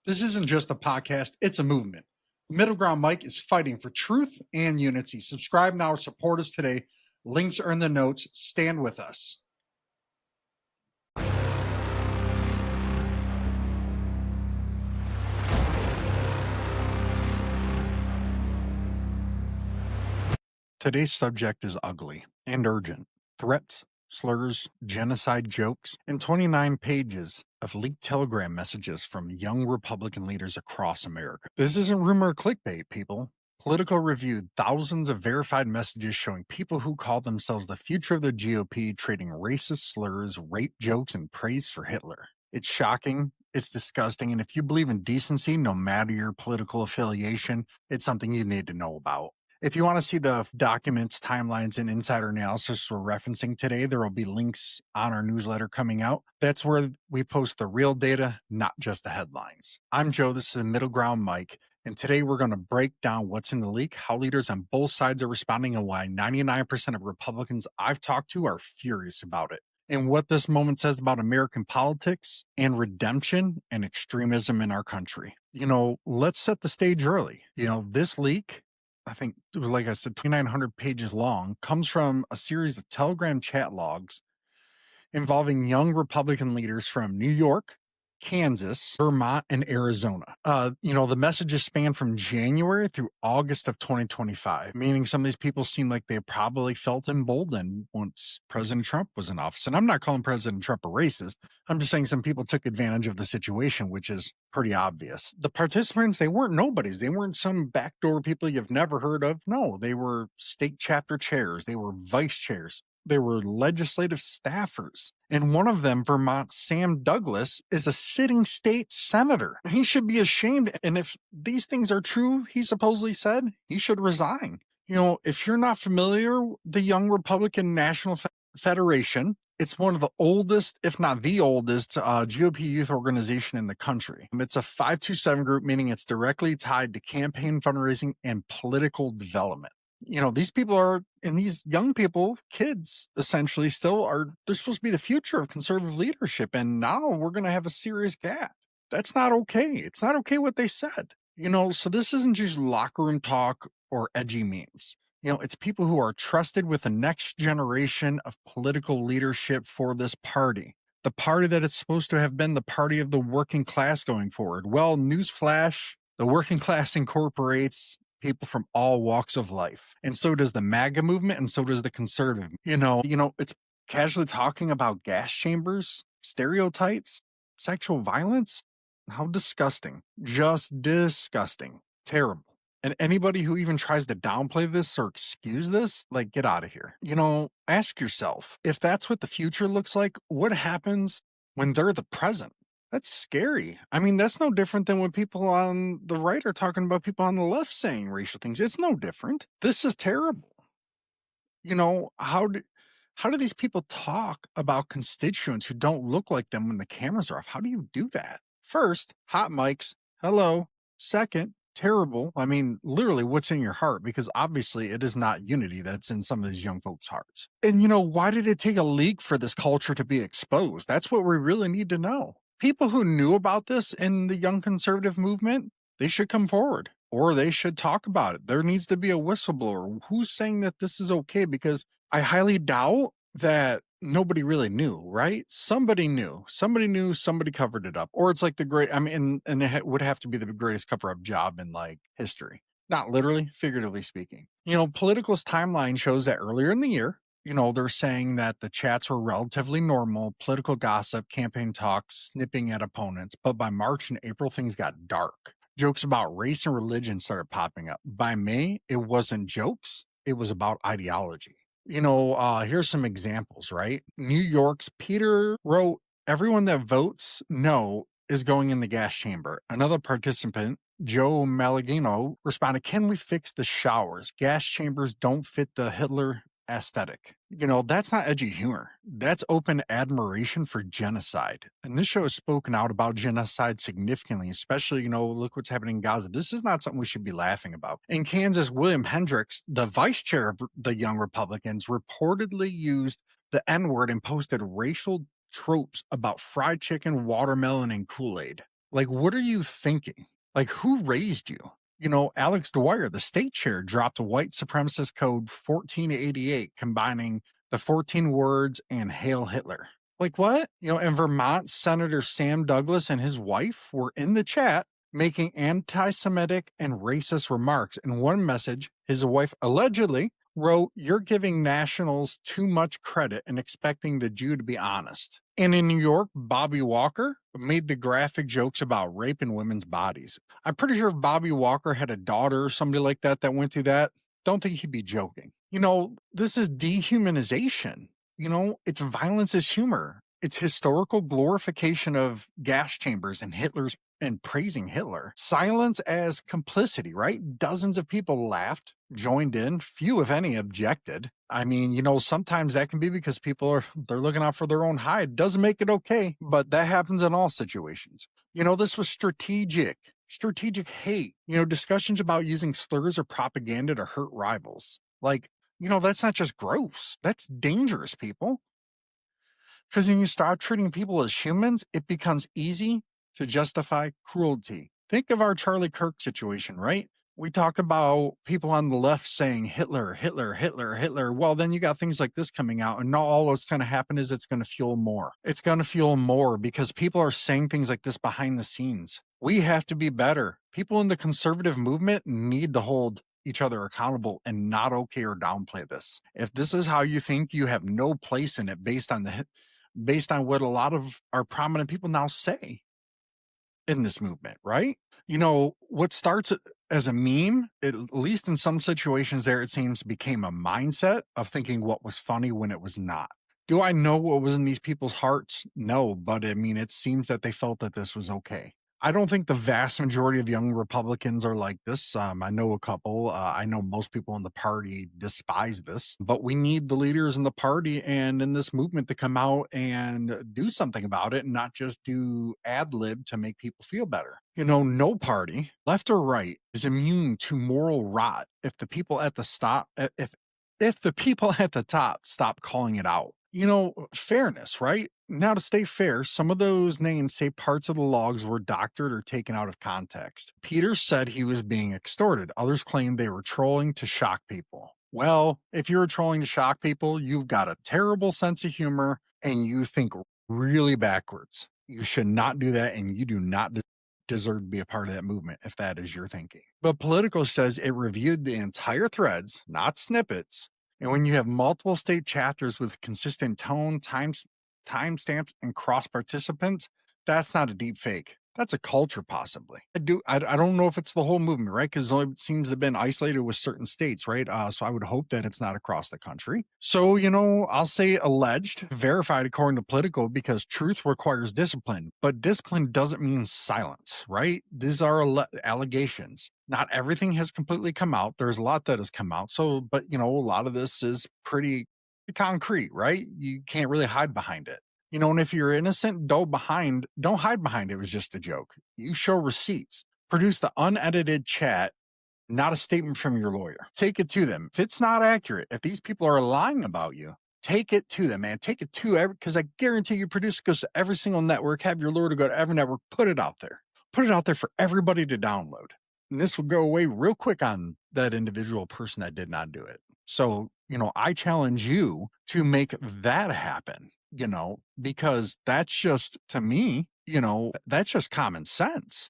This isn't just a podcast, it's a movement. The MiddleGround Mic is fighting for truth and unity. Subscribe now or support us today. Links are in the notes. Stand with us. Today's subject is ugly and urgent. Threats, slurs, genocide jokes, and 29 pages of leaked Telegram messages from young Republican leaders across America. This isn't rumor or clickbait, people. Politico reviewed thousands of verified messages showing people who call themselves the future of the GOP trading racist slurs, rape jokes, and praise for Hitler. It's shocking, it's disgusting, and if you believe in decency, no matter your political affiliation, it's something you need to know about. If you want to see the documents, timelines, and insider analysis we're referencing today, there will be links on our newsletter coming out. That's where we post the real data, not just the headlines. I'm Joe, this is MiddleGround Mic, and today we're going to break down what's in the leak, how leaders on both sides are responding, and why 99% of Republicans I've talked to are furious about it, and what this moment says about American politics and redemption and extremism in our country. Let's set the stage early. This leak, I think, like I said, 2,900 pages long, comes from a series of Telegram chat logs involving young Republican leaders from New York, Kansas, Vermont, and Arizona. The messages span from January through August of 2025, meaning some of these people seem like they probably felt emboldened once President Trump was in office. And I'm not calling President Trump a racist. I'm just saying some people took advantage of the situation, which is pretty obvious. The participants, they weren't nobodies. They weren't some backdoor people you've never heard of. No, they were state chapter chairs. They were vice chairs. They were legislative staffers. And one of them, Vermont's Sam Douglas, is a sitting state senator. He should be ashamed. And if these things are true, he supposedly said, he should resign. If you're not familiar, the Young Republican National Federation, it's one of the oldest, if not the oldest, GOP youth organization in the country. It's a 527 group, meaning it's directly tied to campaign fundraising and political development. These people are, and these young people, kids essentially still are, they're supposed to be the future of conservative leadership. And now we're going to have a serious gap. That's not okay. It's not okay what they said. So this isn't just locker room talk or edgy memes. It's people who are trusted with the next generation of political leadership for this party. The party that is supposed to have been the party of the working class going forward. Well, newsflash, the working class incorporates people from all walks of life. And so does the MAGA movement, and so does the conservative. It's casually talking about gas chambers, stereotypes, sexual violence. How disgusting. Just disgusting. Terrible. And anybody who even tries to downplay this or excuse this, get out of here. Ask yourself, if that's what the future looks like, what happens when they're the present? That's scary. I mean, that's no different than when people on the right are talking about people on the left saying racial things. It's no different. This is terrible. How do these people talk about constituents who don't look like them when the cameras are off? How do you do that? First, hot mics. Hello. Second, terrible. I mean, literally, what's in your heart? Because obviously it is not unity that's in some of these young folks' hearts. And why did it take a leak for this culture to be exposed? That's what we really need to know. People who knew about this in the young conservative movement, they should come forward or they should talk about it. There needs to be a whistleblower. Who's saying that this is okay? Because I highly doubt that nobody really knew, right? Somebody knew, somebody covered it up. Or it's like and it would have to be the greatest cover-up job in history. Not literally, figuratively speaking. Political's timeline shows that earlier in the year, they're saying that the chats were relatively normal, political gossip, campaign talks, snipping at opponents. But by March and April, things got dark. Jokes about race and religion started popping up. By May, it wasn't jokes. It was about ideology. Here's some examples, right? New York's Peter wrote, everyone that votes no is going in the gas chamber. Another participant, Joe Malagino, responded, can we fix the showers? Gas chambers don't fit the Hitler aesthetic. That's not edgy humor. That's open admiration for genocide. And this show has spoken out about genocide significantly, especially, look what's happening in Gaza. This is not something we should be laughing about. In Kansas, William Hendricks, the vice chair of the Young Republicans, reportedly used the N-word and posted racial tropes about fried chicken, watermelon, and Kool-Aid. Like, what are you thinking? Like, who raised you? Alex Dwyer, the state chair, dropped a white supremacist code 1488, combining the 14 words and Hail Hitler. Like, what? And Vermont Senator Sam Douglas and his wife were in the chat making anti Semitic and racist remarks. In one message, his wife allegedly wrote, "You're giving nationals too much credit and expecting the Jew to be honest." And in New York, Bobby Walker made the graphic jokes about rape in women's bodies. I'm pretty sure if Bobby Walker had a daughter or somebody like that went through that, don't think he'd be joking. This is dehumanization. It's violence as humor. It's historical glorification of gas chambers and praising Hitler. Silence as complicity, right? Dozens of people laughed, joined in, few, if any, objected. I mean, sometimes that can be because they're looking out for their own hide. Doesn't make it okay, but that happens in all situations. This was strategic hate, discussions about using slurs or propaganda to hurt rivals. Like, that's not just gross. That's dangerous, people. Because when you start treating people as humans, it becomes easy to justify cruelty. Think of our Charlie Kirk situation, right? We talk about people on the left saying Hitler, Hitler, Hitler, Hitler. Well, then you got things like this coming out, and now all that's going to happen is it's going to fuel more. It's going to fuel more because people are saying things like this behind the scenes. We have to be better. People in the conservative movement need to hold each other accountable and not okay or downplay this. If this is how you think, you have no place in it based on what a lot of our prominent people now say in this movement, right? What starts as a meme, at least in some situations there, it seems became a mindset of thinking what was funny when it was not. Do I know what was in these people's hearts? No, but I mean, it seems that they felt that this was okay. I don't think the vast majority of young Republicans are like this. I know a couple. I know most people in the party despise this, but we need the leaders in the party and in this movement to come out and do something about it and not just do ad lib to make people feel better. No party, left or right, is immune to moral rot if the people at the top stop calling it out. Fairness, right? Now, to stay fair, some of those names say parts of the logs were doctored or taken out of context. Peter said he was being extorted. Others claimed they were trolling to shock people. Well, if you're trolling to shock people, you've got a terrible sense of humor and you think really backwards. You should not do that, and you do not deserve to be a part of that movement if that is your thinking. But Politico says it reviewed the entire threads, not snippets. And when you have multiple state chapters with consistent tone, timestamps, and cross participants, that's not a deep fake. That's a culture, possibly. I don't know if it's the whole movement, right? Because it seems to have been isolated with certain states, right? So I would hope that it's not across the country. So, I'll say alleged, verified according to Politico, because truth requires discipline, but discipline doesn't mean silence, right? These are allegations. Not everything has completely come out. There's a lot that has come out. So, but a lot of this is pretty concrete, right? You can't really hide behind it. And if you're innocent, don't hide behind it was just a joke. You show receipts. Produce the unedited chat, not a statement from your lawyer. Take it to them. If it's not accurate, if these people are lying about you, take it to them, man. Take it to because I guarantee you produce goes to every single network, have your lawyer to go to every network, put it out there. Put it out there for everybody to download. And this will go away real quick on that individual person that did not do it. So, I challenge you to make that happen, because that's just, to me, that's just common sense.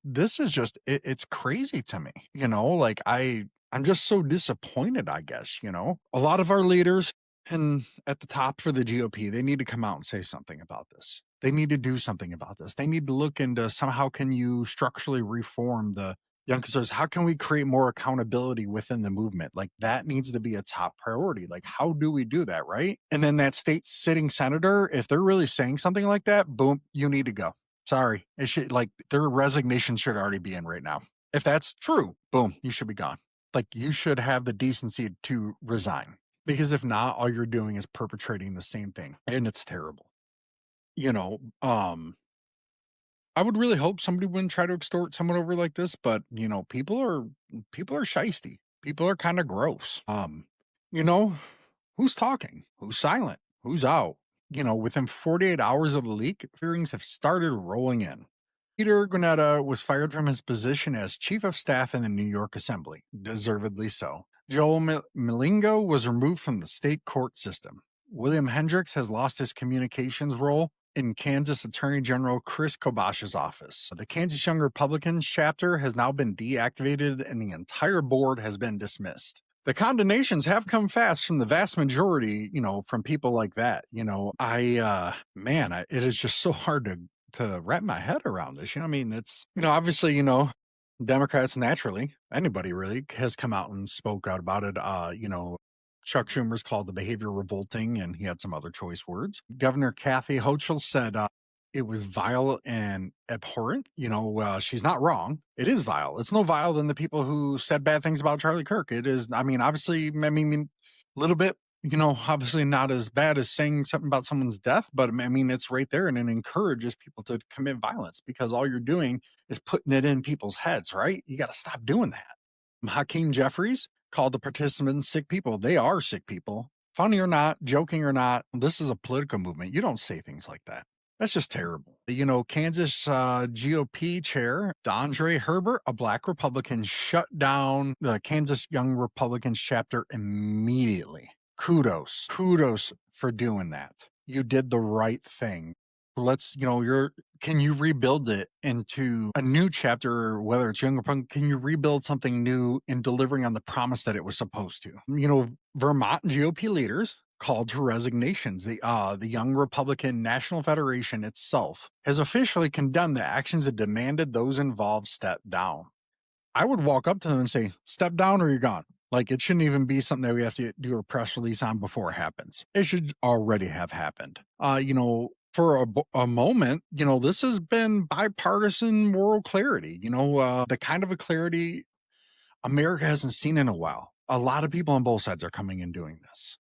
This is just, it's crazy to me, like I'm just so disappointed, I guess, a lot of our leaders and at the top for the GOP, they need to come out and say something about this. They need to do something about this. They need to look into somehow can you structurally reform the young conservatives? How can we create more accountability within the movement? Like that needs to be a top priority. Like, how do we do that, right? And then that state sitting senator, if they're really saying something like that, boom, you need to go. Sorry. It should their resignation should already be in right now. If that's true, boom, you should be gone. Like you should have the decency to resign. Because if not, all you're doing is perpetrating the same thing. And it's terrible. I would really hope somebody wouldn't try to extort someone over like this, but people are shisty. People are kind of gross. You know, who's talking? Who's silent? Who's out? Within 48 hours of the leak, hearings have started rolling in. Peter Granetta was fired from his position as chief of staff in the New York Assembly, deservedly so. Joel Milingo was removed from the state court system. William Hendricks has lost his communications role in Kansas Attorney General Chris Kobach's office. The Kansas Young Republicans chapter has now been deactivated and the entire board has been dismissed. The condemnations have come fast from the vast majority, from people like that. It is just so hard to wrap my head around this. It's, obviously, Democrats naturally, anybody really has come out and spoke out about it. Chuck Schumer's called the behavior revolting, and he had some other choice words. Governor Kathy Hochul said it was vile and abhorrent. She's not wrong. It is vile. It's no vile than the people who said bad things about Charlie Kirk. It is, obviously, a little bit, obviously not as bad as saying something about someone's death, but it's right there and it encourages people to commit violence because all you're doing is putting it in people's heads, right? You got to stop doing that. Hakeem Jeffries called the participants sick people. They are sick people. Funny or not, joking or not, this is a political movement. You don't say things like that. That's just terrible. Kansas GOP chair Dondre Herbert, a black Republican, shut down the Kansas Young Republicans chapter immediately. Kudos for doing that. You did the right thing. Can you rebuild it into a new chapter, whether it's Young Republican, can you rebuild something new in delivering on the promise that it was supposed to? Vermont GOP leaders called for resignations. The Young Republican National Federation itself has officially condemned the actions that demanded those involved step down. I would walk up to them and say, step down or you're gone. Like, it shouldn't even be something that we have to do a press release on before it happens. It should already have happened. For a moment, this has been bipartisan moral clarity, the kind of a clarity America hasn't seen in a while. A lot of people on both sides are coming and doing this,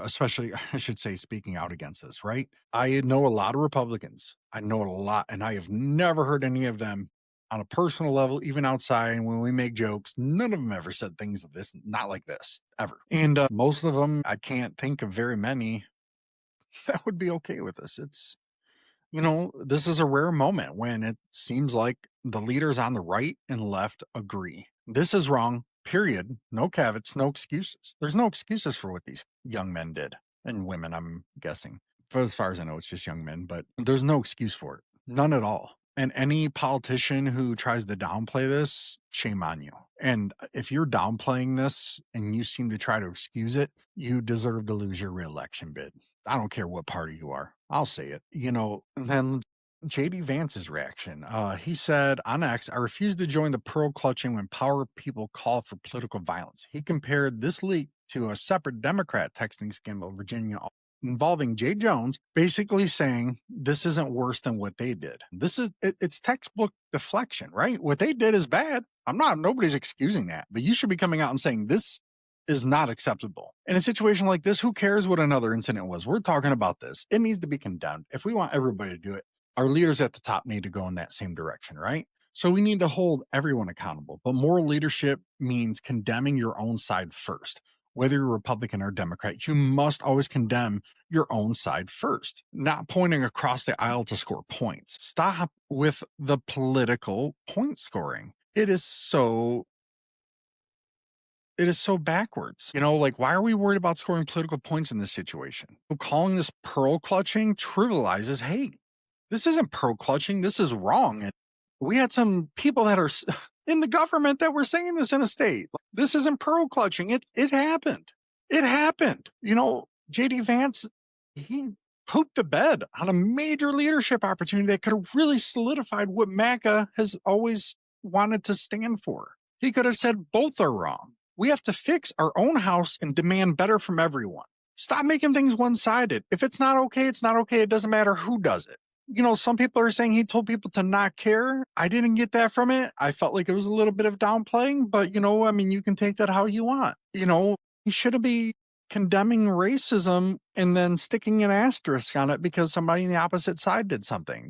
especially, I should say, speaking out against this, right? I know a lot of Republicans. I know a lot, and I have never heard any of them on a personal level, even outside. And when we make jokes, none of them ever said things of this, not like this, ever. And most of them, I can't think of very many that would be okay with this. It's, this is a rare moment when it seems like the leaders on the right and left agree. This is wrong, period. No caveats, no excuses. There's no excuses for what these young men did and women, I'm guessing. For as far as I know, it's just young men, but there's no excuse for it. None at all. And any politician who tries to downplay this, shame on you. And if you're downplaying this and you seem to try to excuse it, you deserve to lose your reelection bid. I don't care what party you are. I'll say it. And then JD Vance's reaction. He said on X, I refuse to join the pearl clutching when power people call for political violence. He compared this leak to a separate Democrat texting scandal in Virginia involving Jay Jones, basically saying this isn't worse than what they did. It's textbook deflection, right? What they did is bad. Nobody's excusing that, but you should be coming out and saying this is not acceptable. In a situation like this, who cares what another incident was? We're talking about this. It needs to be condemned. If we want everybody to do it, our leaders at the top need to go in that same direction, right? So we need to hold everyone accountable. But moral leadership means condemning your own side first. Whether you're Republican or Democrat, you must always condemn your own side first, not pointing across the aisle to score points. Stop with the political point scoring. It is so backwards. Why are we worried about scoring political points in this situation? Calling this pearl clutching trivializes hate. This isn't pearl clutching. This is wrong. And we had some people that are in the government that were saying this in a state. This isn't pearl clutching. It happened. It happened. JD Vance, he pooped the bed on a major leadership opportunity that could have really solidified what MAGA has always wanted to stand for. He could have said both are wrong. We have to fix our own house and demand better from everyone. Stop making things one-sided. If it's not okay, it's not okay. It doesn't matter who does it. Some people are saying he told people to not care. I didn't get that from it. I felt like it was a little bit of downplaying, but you can take that how you want. He shouldn't be condemning racism and then sticking an asterisk on it because somebody on the opposite side did something.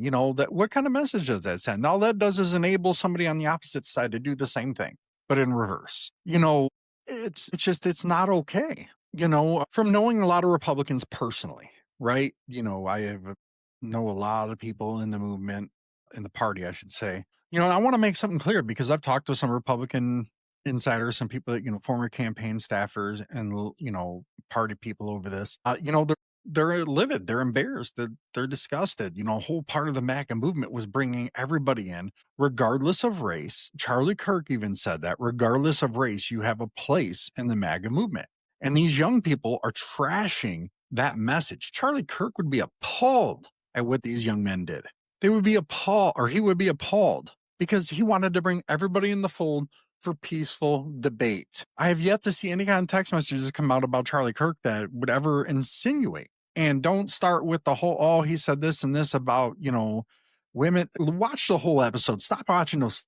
What kind of message does that send? All that does is enable somebody on the opposite side to do the same thing, but in reverse. It's not okay. From knowing a lot of Republicans personally, right? I know a lot of people in the movement. in the party, I should say. I want to make something clear because I've talked to some Republican insiders, some people that, former campaign staffers and, party people over this. They're livid, they're embarrassed, they're disgusted. A whole part of the MAGA movement was bringing everybody in, regardless of race. Charlie Kirk even said that, regardless of race, you have a place in the MAGA movement. And these young people are trashing that message. Charlie Kirk would be appalled at what these young men did. They would be appalled, or he would be appalled, because he wanted to bring everybody in the fold for peaceful debate. I have yet to see any kind of text messages come out about Charlie Kirk that would ever insinuate. And don't start with the whole, oh, he said this and this about, women. Watch the whole episode. Stop watching those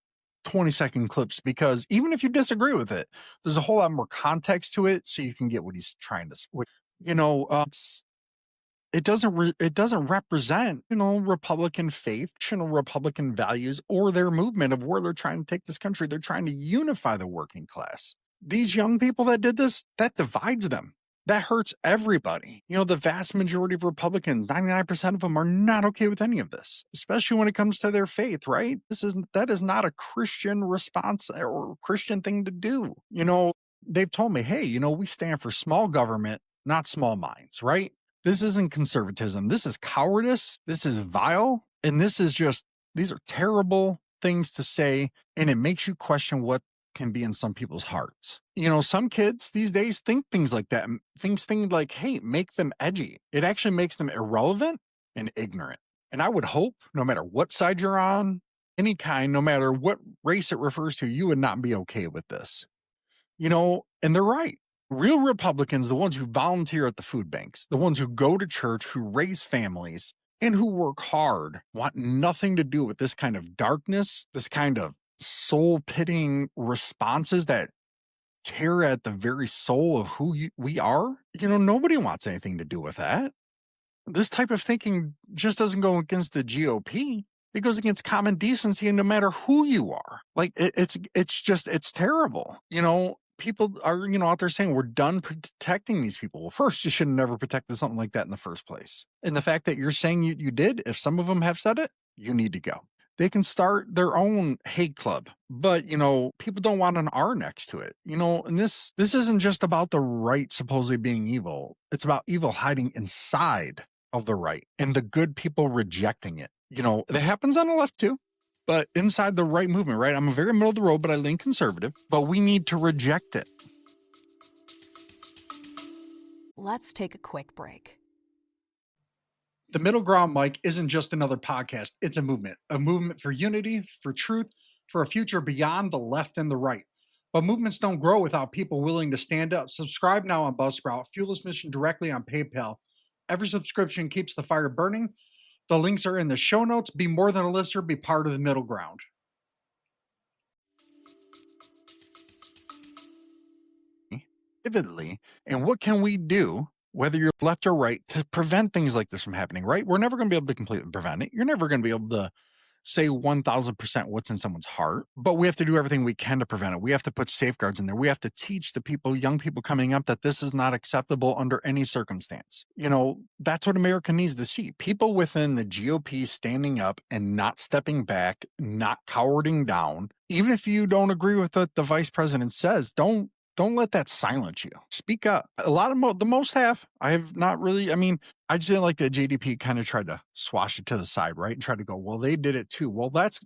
20-second clips, because even if you disagree with it, there's a whole lot more context to it, so you can get what he's trying to. It doesn't represent, Republican faith, Republican values, or their movement of where they're trying to take this country. They're trying to unify the working class. These young people that did this, that divides them. That hurts everybody. The vast majority of Republicans, 99% of them, are not okay with any of this, especially when it comes to their faith, right? That is not a Christian response or Christian thing to do. They've told me, hey, we stand for small government, not small minds, right? This isn't conservatism. This is cowardice. This is vile. And these are terrible things to say. And it makes you question what can be in some people's hearts. Some kids these days think things like that. Things like, hey, make them edgy. It actually makes them irrelevant and ignorant. And I would hope, no matter what side you're on, any kind, no matter what race it refers to, you would not be okay with this. And they're right. Real Republicans, the ones who volunteer at the food banks, the ones who go to church, who raise families, and who work hard, want nothing to do with this kind of darkness, this kind of soul-pitting responses that tear at the very soul of who we are. Nobody wants anything to do with that. This type of thinking just doesn't go against the GOP. It goes against common decency, and no matter who you are. Like, it's terrible. People are, out there saying we're done protecting these people. Well, first, you should have never protected something like that in the first place. And the fact that you're saying you did, if some of them have said it, you need to go. They can start their own hate club, but, people don't want an R next to it. And this isn't just about the right supposedly being evil. It's about evil hiding inside of the right and the good people rejecting it. It happens on the left too. But inside the right movement, right? I'm a very middle of the road, but I lean conservative. But we need to reject it. Let's take a quick break. The MiddleGround Mic isn't just another podcast. It's a movement for unity, for truth, for a future beyond the left and the right. But movements don't grow without people willing to stand up. Subscribe now on Buzzsprout. Fuel this mission directly on PayPal. Every subscription keeps the fire burning. The links are in the show notes. Be more than a listener. Be part of the middle ground. Vividly, and what can we do, whether you're left or right, to prevent things like this from happening, right? We're never going to be able to completely prevent it. You're never going to be able to say 1000% what's in someone's heart, but we have to do everything we can to prevent it. We have to put safeguards in there. We have to teach the people, young people coming up, that this is not acceptable under any circumstance. That's what America needs to see. People within the GOP standing up and not stepping back, not cowering down. Even if you don't agree with what the vice president says, don't let that silence you. Speak up. A lot of the most have. I have not really. I just didn't like that JDP kind of tried to swash it to the side, right? And try to go, well, they did it too. Well, that's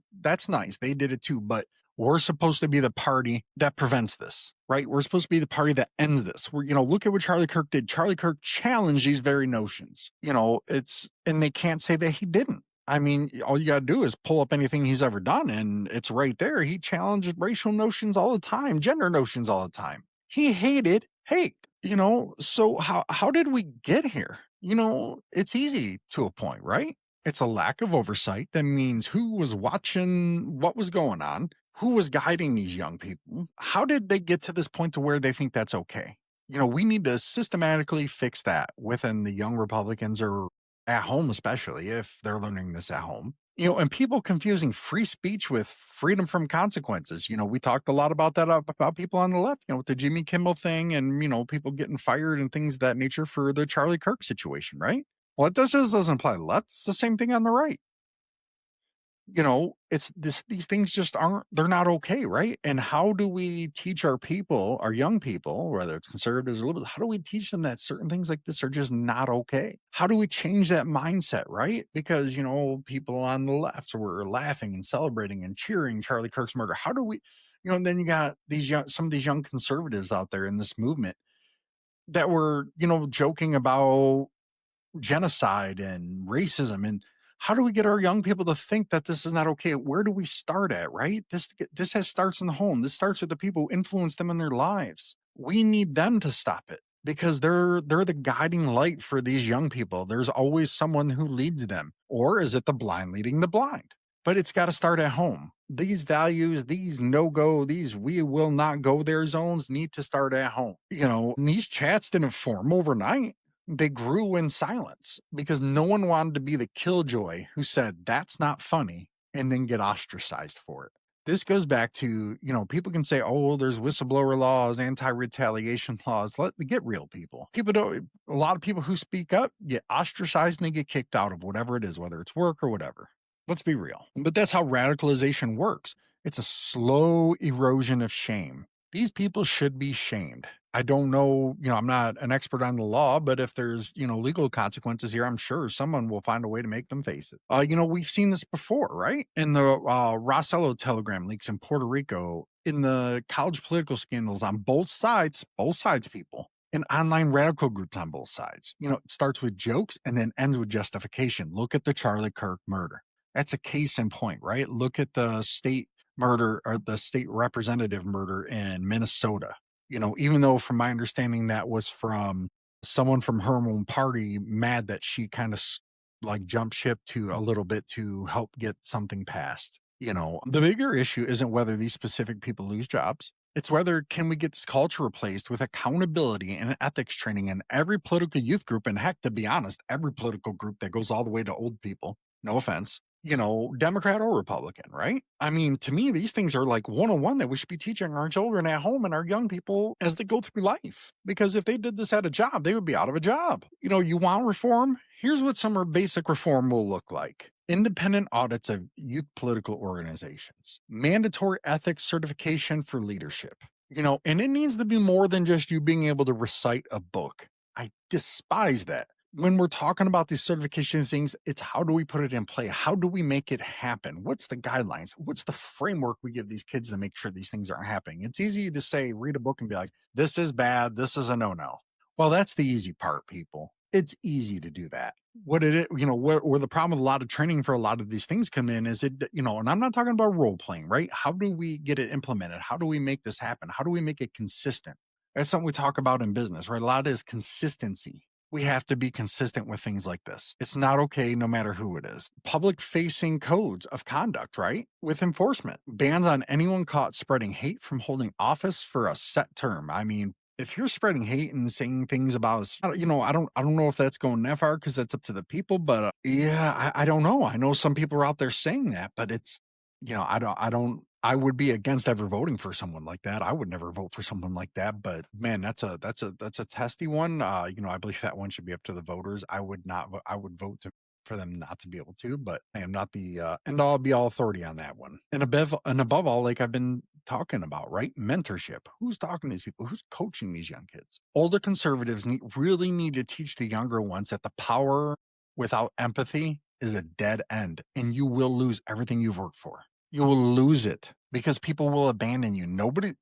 nice. They did it too. But we're supposed to be the party that prevents this, right? We're supposed to be the party that ends this. Look at what Charlie Kirk did. Charlie Kirk challenged these very notions. And they can't say that he didn't. All you got to do is pull up anything he's ever done, and it's right there. He challenged racial notions all the time, gender notions all the time. He hated hate, so how did we get here? It's easy to a point, right? It's a lack of oversight. That means who was watching what was going on, who was guiding these young people. How did they get to this point to where they think that's okay? We need to systematically fix that within the young Republicans, or at home, especially if they're learning this at home. And people confusing free speech with freedom from consequences. We talked a lot about that, about people on the left, with the Jimmy Kimmel thing and, people getting fired and things of that nature for the Charlie Kirk situation, right? Well, it just doesn't apply to the left. It's the same thing on the right. It's these things just aren't they're not okay, right? And how do we teach our people, our young people, whether it's conservatives or liberals, how do we teach them that certain things like this are just not okay? How do we change that mindset, right? Because, people on the left were laughing and celebrating and cheering Charlie Kirk's murder. How do we, and then you got some of these young conservatives out there in this movement that were, joking about genocide and racism, and how do we get our young people to think that this is not okay? Where do we start at, right? This has starts in the home. This starts with the people who influence them in their lives. We need them to stop it because they're the guiding light for these young people. There's always someone who leads them, or is it the blind leading the blind? But it's got to start at home. These values, these no go, these we will not go there zones need to start at home. And these chats didn't form overnight. They grew in silence because no one wanted to be the killjoy who said, that's not funny, and then get ostracized for it. This goes back to, people can say, oh, there's whistleblower laws, anti retaliation laws. Let get real, people. A lot of people who speak up get ostracized and they get kicked out of whatever it is, whether it's work or whatever. Let's be real. But that's how radicalization works. It's a slow erosion of shame. These people should be shamed. I don't know, I'm not an expert on the law, but if there's, legal consequences here, I'm sure someone will find a way to make them face it. We've seen this before, right? In the Rossello telegram leaks in Puerto Rico, in the college political scandals on both sides, people, and online radical groups on both sides. It starts with jokes and then ends with justification. Look at the Charlie Kirk murder. That's a case in point, right? Look at the state murder or the state representative murder in Minnesota. Even though from my understanding that was from someone from her own party mad that she kind of like jumped ship to a little bit to help get something passed. The bigger issue isn't whether these specific people lose jobs. It's whether can we get this culture replaced with accountability and ethics training in every political youth group, and heck, to be honest, every political group that goes all the way to old people. No offense, Democrat or Republican, right? I mean, to me, these things are like 101 that we should be teaching our children at home and our young people as they go through life. Because if they did this at a job, they would be out of a job. You want reform? Here's what some basic reform will look like. Independent audits of youth political organizations, mandatory ethics certification for leadership, and it needs to be more than just you being able to recite a book. I despise that. When we're talking about these certification things, it's how do we put it in play? How do we make it happen? What's the guidelines? What's the framework we give these kids to make sure these things aren't happening? It's easy to say, read a book and be like, this is bad. This is a no-no. Well, that's the easy part, people. It's easy to do that. What it, where the problem with a lot of training for a lot of these things come in is and I'm not talking about role playing, right? How do we get it implemented? How do we make this happen? How do we make it consistent? That's something we talk about in business, right? A lot is consistency. We have to be consistent with things like this. It's not okay no matter who it is. Public facing codes of conduct, right? With enforcement. Bans on anyone caught spreading hate from holding office for a set term. I mean, if you're spreading hate and saying things about us, I don't know if that's going that far because that's up to the people, but yeah, I don't know. I know some people are out there saying that, but it's, I would be against ever voting for someone like that. I would never vote for someone like that, but man, that's a testy one. I believe that one should be up to the voters. I would not, I would vote for them not to be able to, but I am not the end all be all authority on that one. And above all, like I've been talking about, right? Mentorship. Who's talking to these people? Who's coaching these young kids? Older conservatives really need to teach the younger ones that the power without empathy is a dead end, and you will lose everything you've worked for. You will lose it because people will abandon you. Nobody,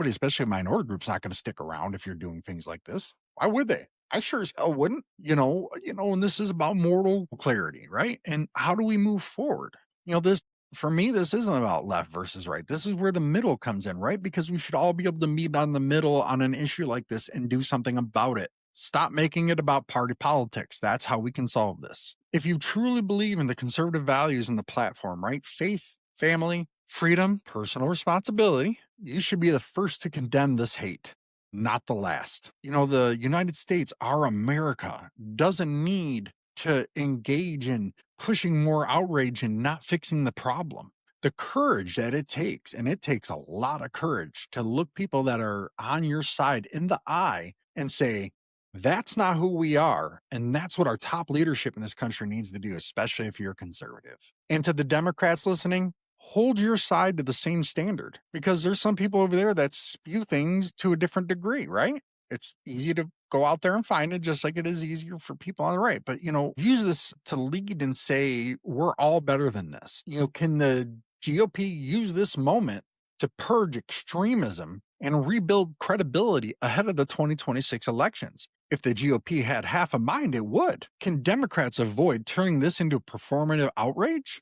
especially a minority group's not going to stick around if you're doing things like this. Why would they? I sure as hell wouldn't, and this is about moral clarity, right? And how do we move forward? This, for me, this isn't about left versus right. This is where the middle comes in, right? Because we should all be able to meet on the middle on an issue like this and do something about it. Stop making it about party politics. That's how we can solve this. If you truly believe in the conservative values in the platform, right? Faith, family, freedom, personal responsibility, you should be the first to condemn this hate, not the last. The United States, our America, doesn't need to engage in pushing more outrage and not fixing the problem. The courage that it takes, and it takes a lot of courage to look people that are on your side in the eye and say, that's not who we are. And that's what our top leadership in this country needs to do, especially if you're conservative. And to the Democrats listening, hold your side to the same standard because there's some people over there that spew things to a different degree, right? It's easy to go out there and find it just like it is easier for people on the right. But, use this to lead and say, we're all better than this. Can the GOP use this moment to purge extremism and rebuild credibility ahead of the 2026 elections? If the GOP had half a mind, it would. Can Democrats avoid turning this into performative outrage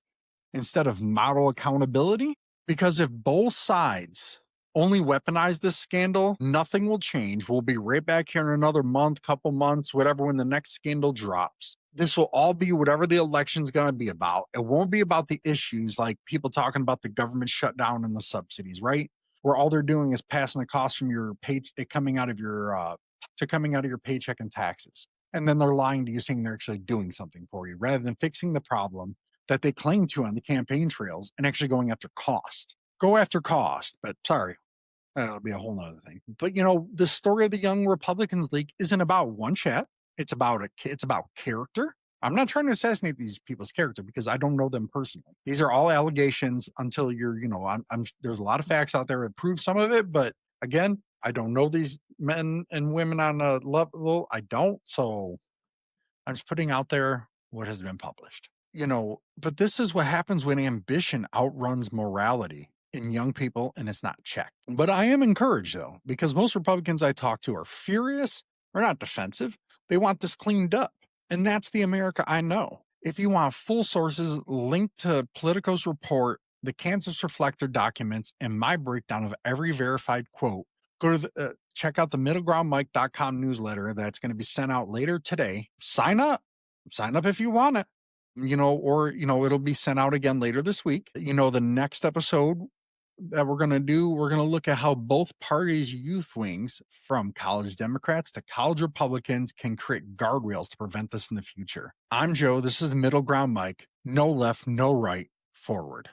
instead of model accountability? Because if both sides only weaponize this scandal, nothing will change. We'll be right back here in another month, couple months, whatever, when the next scandal drops. This will all be whatever the election's going to be about. It won't be about the issues like people talking about the government shutdown and the subsidies, right? Where all they're doing is passing the cost from your pay, coming out of your coming out of your paycheck and taxes. And then they're lying to you saying they're actually doing something for you rather than fixing the problem that they claim to on the campaign trails and actually going after cost. Go after cost, but sorry, that'll be a whole nother thing. But the story of the Young Republicans League isn't about one chat. It's about character. I'm not trying to assassinate these people's character because I don't know them personally. These are all allegations until there's a lot of facts out there that prove some of it, but again, I don't know these men and women on a level. I don't, so I'm just putting out there what has been published. But this is what happens when ambition outruns morality in young people and it's not checked. But I am encouraged though, because most Republicans I talk to are furious or not defensive. They want this cleaned up. And that's the America I know. If you want full sources linked to Politico's report, the Kansas Reflector documents, and my breakdown of every verified quote, go to check out the middlegroundmic.com newsletter that's going to be sent out later today. Sign up if you want it, or it'll be sent out again later this week. The next episode that we're going to do, we're going to look at how both parties' youth wings, from college Democrats to college Republicans, can create guardrails to prevent this in the future. I'm Joe. This is the Middle Ground Mic. No left, no right, forward.